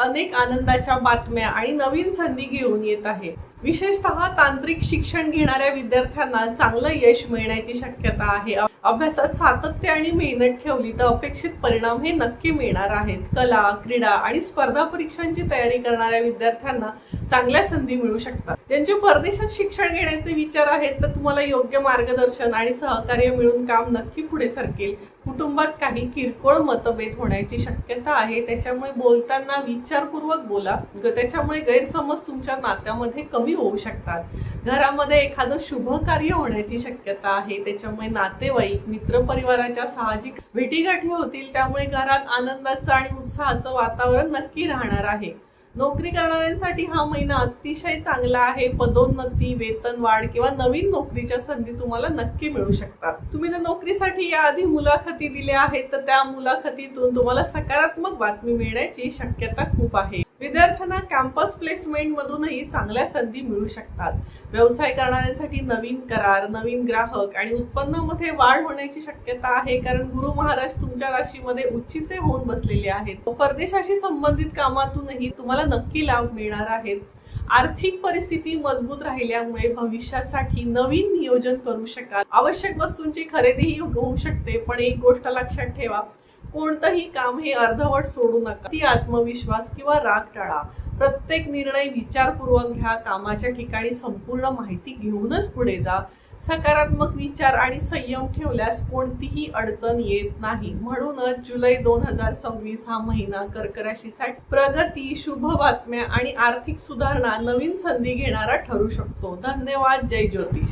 अनेक आनंदाच्या बातम्या आणि नवीन संधी घेऊन येत आहे। विशेषतः तांत्रिक शिक्षण घेणाऱ्या विद्यार्थ्यांना चांगलं यश मिळण्याची शक्यता आहे। अभ्यासात सातत्य आणि मेहनत ठेवली तर अपेक्षित परिणाम हे नक्की मिळणार आहेत। कला, क्रीडा आणि स्पर्धा परीक्षांची तयारी करणाऱ्या विद्यार्थ्यांना चांगल्या संधी मिळू शकतात। ज्यांचे परदेशात शिक्षण घेण्याचे विचार आहेत तर तुम्हाला योग्य मार्गदर्शन आणि सहकार्य मिळून काम नक्की पुढे सरकेल। कुटुंबात काही किरकोळ मतभेद होण्याची शक्यता आहे, त्याच्यामुळे बोलताना विचारपूर्वक बोला। त्याच्यामुळे गैरसमज तुमच्या नात्यामध्ये कमी होऊ शकतात। घरामध्ये एखादं शुभ कार्य होण्याची शक्यता आहे, त्याच्यामुळे नातेवाईक, मित्रपरिवाराच्या साहजिक भेटीगाठी होतील, त्यामुळे घरात आनंदाचं आणि उत्साहाचं वातावरण नक्की राहणार आहे। नोकरी करणाऱ्यांसाठी हा महिना अतिशय चांगला आहे। पदोन्नती, वेतन वाढ किंवा नवीन नोकरीच्या संधी तुम्हाला नक्की मिळू शकतात। तुम्ही जर नोकरीसाठी याआधी मुलाखती दिल्या आहेत तर त्या मुलाखतीतून तुम्हाला सकारात्मक बातमी मिळण्याची शक्यता खूप आहे। विद्यार्थ्यांना कॅम्पस प्लेसमेंट मधूनही चांगल्या संधी मिळू शकतात। व्यवसाय करणाऱ्यांसाठी नवीन करार, नवीन ग्राहक आणि उत्पन्नामध्ये वाढ होण्याची शक्यता आहे, कारण गुरु महाराज तुमच्या राशीमध्ये उच्चीचे होऊन बसलेले आहेत। परदेशाशी संबंधित कामातूनही तुम्हाला नक्की लाभ मिळणार आहेत। आर्थिक परिस्थिती मजबूत राहिल्यामुळे भविष्यासाठी नवीन नियोजन करू शकाल। आवश्यक वस्तूंची खरेदीही होऊ शकते, पण एक गोष्ट लक्षात ठेवा, कोणतंही काम हे अर्धवट सोडू नका। ती आत्मविश्वास किंवा राग टाळा। प्रत्येक निर्णय विचारपूर्वक घ्या। कामाच्या ठिकाणी संपूर्ण माहिती घेऊनच पुढे जा। सकारात्मक विचार आणि संयम ठेवल्यास कोणतीही अडचण येत नाही। म्हणूनच जुलै 2026 हा महिना कर्क राशीसाठी प्रगती, शुभ बातम्या आणि आर्थिक सुधारणा, नवीन संधी घेणारा ठरू शकतो। धन्यवाद। जय ज्योतिष।